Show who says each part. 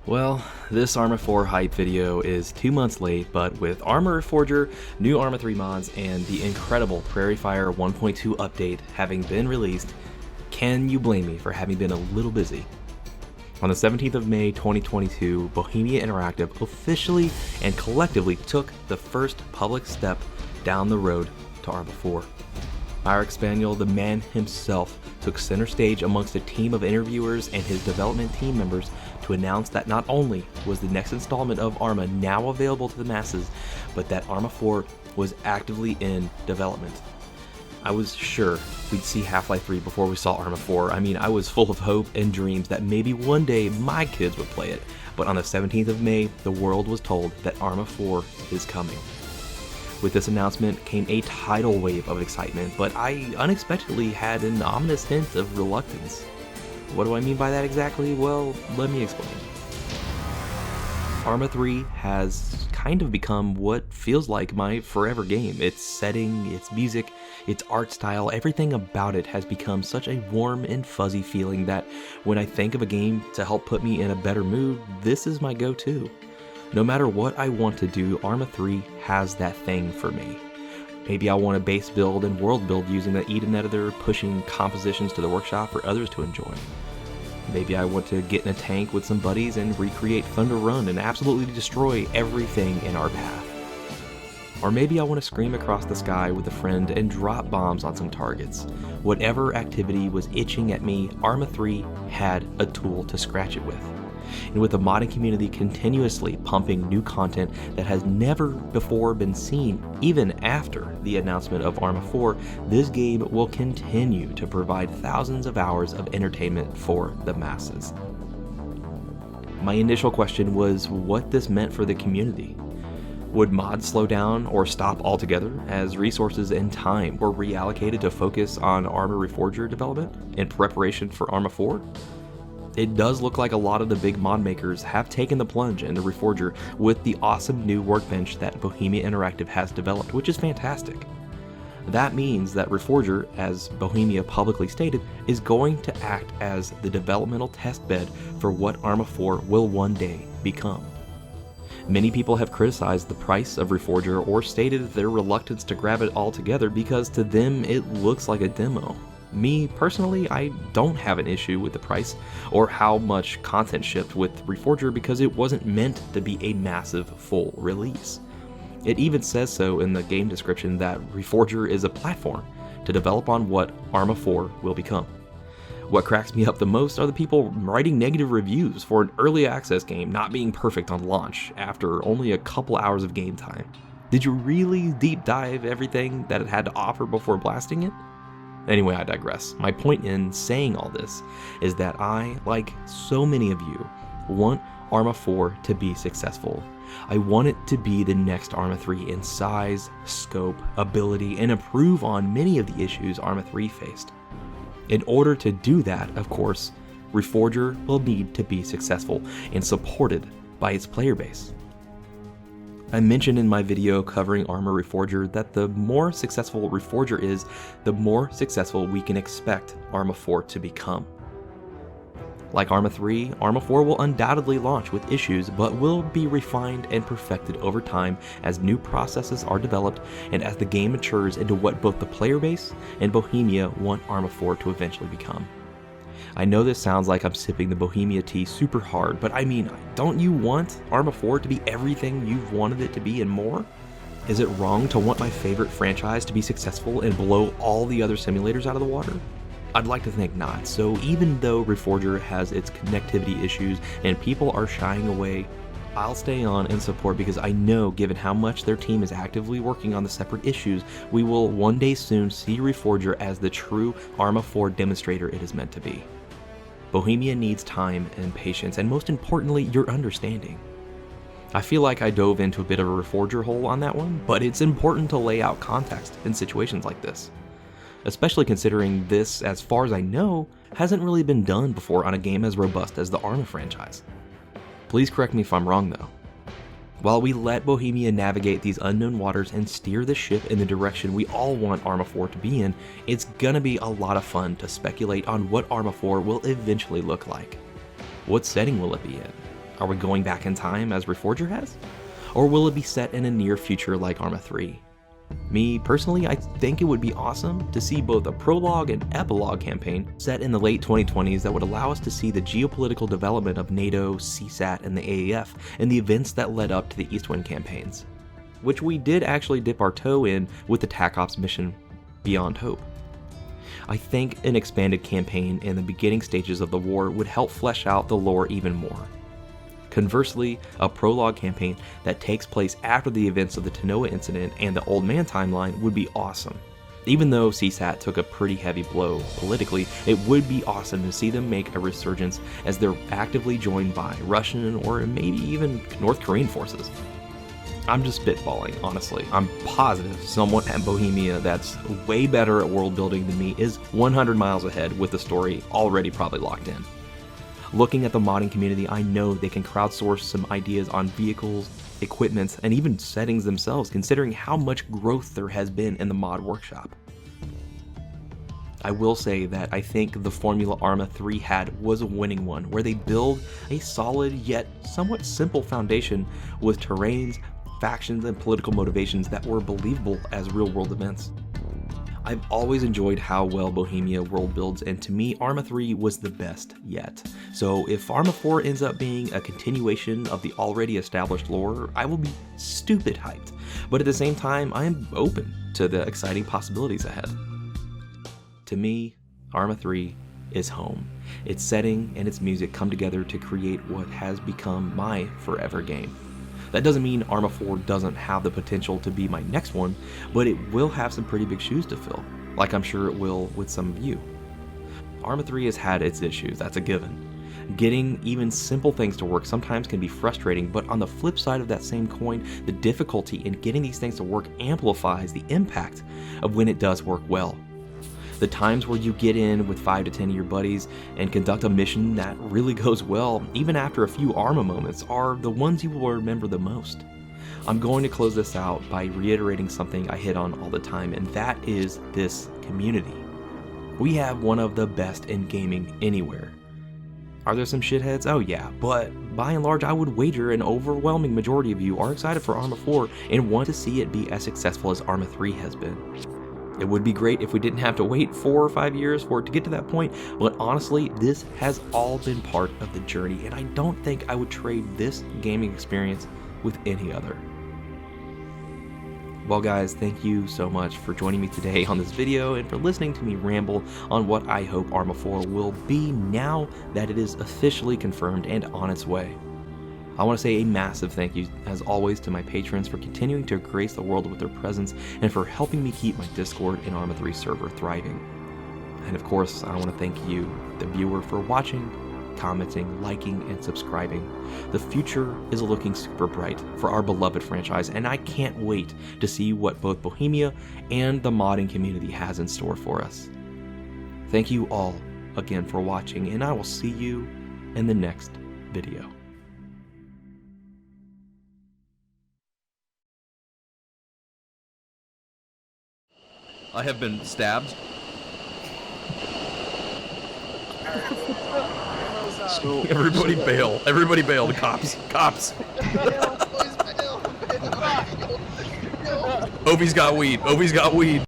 Speaker 1: Well, this Arma 4 hype video is 2 months late, but with Arma Reforger, new Arma 3 mods, and the incredible Prairie Fire 1.2 update having been released, can you blame me for having been a little busy? On the 17th of May 2022, Bohemia Interactive officially and collectively took the first public step down the road to Arma 4. Marek Spanel, the man himself, took center stage amongst a team of interviewers and his development team members to announce that not only was the next installment of Arma now available to the masses, but that Arma 4 was actively in development. I was sure we'd see Half-Life 3 before we saw Arma 4. I was full of hope and dreams that maybe one day my kids would play it, but on the 17th of May, the world was told that Arma 4 is coming. With this announcement came a tidal wave of excitement, but I unexpectedly had an ominous hint of reluctance. What do I mean by that exactly? Well, let me explain. Arma 3 has kind of become what feels like my forever game. Its setting, its music, its art style, everything about it has become such a warm and fuzzy feeling that when I think of a game to help put me in a better mood, this is my go-to. No matter what I want to do, Arma 3 has that thing for me. Maybe I want to base build and world build using the Eden editor, pushing compositions to the workshop for others to enjoy. Maybe I want to get in a tank with some buddies and recreate Thunder Run and absolutely destroy everything in our path. Or maybe I want to scream across the sky with a friend and drop bombs on some targets. Whatever activity was itching at me, Arma 3 had a tool to scratch it with. And with the modding community continuously pumping new content that has never before been seen, even after the announcement of Arma 4, this game will continue to provide thousands of hours of entertainment for the masses. My initial question was what this meant for the community. Would mods slow down or stop altogether as resources and time were reallocated to focus on Arma Reforger development in preparation for Arma 4? It does look like a lot of the big mod makers have taken the plunge into Reforger with the awesome new workbench that Bohemia Interactive has developed, which is fantastic. That means that Reforger, as Bohemia publicly stated, is going to act as the developmental testbed for what Arma 4 will one day become. Many people have criticized the price of Reforger or stated their reluctance to grab it altogether because to them it looks like a demo. Me, personally, I don't have an issue with the price or how much content shipped with Reforger because it wasn't meant to be a massive full release. It even says so in the game description that Reforger is a platform to develop on what Arma 4 will become. What cracks me up the most are the people writing negative reviews for an early access game not being perfect on launch after only a couple hours of game time. Did you really deep dive everything that it had to offer before blasting it? Anyway, I digress. My point in saying all this is that I, like so many of you, want Arma 4 to be successful. I want it to be the next Arma 3 in size, scope, ability, and improve on many of the issues Arma 3 faced. In order to do that, of course, Reforger will need to be successful and supported by its player base. I mentioned in my video covering Arma Reforger that the more successful Reforger is, the more successful we can expect Arma 4 to become. Like Arma 3, Arma 4 will undoubtedly launch with issues, but will be refined and perfected over time as new processes are developed and as the game matures into what both the player base and Bohemia want Arma 4 to eventually become. I know this sounds like I'm sipping the Bohemia tea super hard, but don't you want Arma 4 to be everything you've wanted it to be and more? Is it wrong to want my favorite franchise to be successful and blow all the other simulators out of the water? I'd like to think not, so even though Reforger has its connectivity issues and people are shying away, I'll stay on and support because I know given how much their team is actively working on the separate issues, we will one day soon see Reforger as the true Arma 4 demonstrator it is meant to be. Bohemia needs time and patience, and most importantly, your understanding. I feel like I dove into a bit of a Reforger hole on that one, but it's important to lay out context in situations like this. Especially considering this, as far as I know, hasn't really been done before on a game as robust as the Arma franchise. Please correct me if I'm wrong though. While we let Bohemia navigate these unknown waters and steer the ship in the direction we all want Arma 4 to be in, it's gonna be a lot of fun to speculate on what Arma 4 will eventually look like. What setting will it be in? Are we going back in time as Reforger has? Or will it be set in a near future like Arma 3? Me, personally, I think it would be awesome to see both a prologue and epilogue campaign set in the late 2020s that would allow us to see the geopolitical development of NATO, CSAT, and the AAF, and the events that led up to the East Wind campaigns, which we did actually dip our toe in with the TAC Ops mission Beyond Hope. I think an expanded campaign in the beginning stages of the war would help flesh out the lore even more. Conversely, a prologue campaign that takes place after the events of the Tanoa incident and the Old Man timeline would be awesome. Even though CSAT took a pretty heavy blow politically, it would be awesome to see them make a resurgence as they're actively joined by Russian or maybe even North Korean forces. I'm just spitballing, honestly. I'm positive someone at Bohemia that's way better at world building than me is 100 miles ahead with the story already probably locked in. Looking at the modding community, I know they can crowdsource some ideas on vehicles, equipments, and even settings themselves, considering how much growth there has been in the mod workshop. I will say that I think the formula Arma 3 had was a winning one, where they build a solid yet somewhat simple foundation with terrains, factions, and political motivations that were believable as real-world events. I've always enjoyed how well Bohemia world builds, and to me, Arma 3 was the best yet. So if Arma 4 ends up being a continuation of the already established lore, I will be stupid hyped. But at the same time, I am open to the exciting possibilities ahead. To me, Arma 3 is home. Its setting and its music come together to create what has become my forever game. That doesn't mean Arma 4 doesn't have the potential to be my next one, but it will have some pretty big shoes to fill, like I'm sure it will with some of you. Arma 3 has had its issues, that's a given. Getting even simple things to work sometimes can be frustrating, but on the flip side of that same coin, the difficulty in getting these things to work amplifies the impact of when it does work well. The times where you get in with 5 to 10 of your buddies and conduct a mission that really goes well, even after a few Arma moments, are the ones you will remember the most. I'm going to close this out by reiterating something I hit on all the time, and that is this community. We have one of the best in gaming anywhere. Are there some shitheads? Oh yeah, but by and large I would wager an overwhelming majority of you are excited for Arma 4 and want to see it be as successful as Arma 3 has been. It would be great if we didn't have to wait 4 or 5 years for it to get to that point, but honestly, this has all been part of the journey, and I don't think I would trade this gaming experience with any other. Well guys, thank you so much for joining me today on this video and for listening to me ramble on what I hope Arma 4 will be now that it is officially confirmed and on its way. I want to say a massive thank you, as always, to my patrons for continuing to grace the world with their presence and for helping me keep my Discord and Arma 3 server thriving. And of course, I want to thank you, the viewer, for watching, commenting, liking, and subscribing. The future is looking super bright for our beloved franchise, and I can't wait to see what both Bohemia and the modding community has in store for us. Thank you all again for watching, and I will see you in the next video. I have been stabbed.
Speaker 2: So,
Speaker 1: Everybody bail. Everybody bail. The cops. Cops. Obi's got weed. Obi's got weed.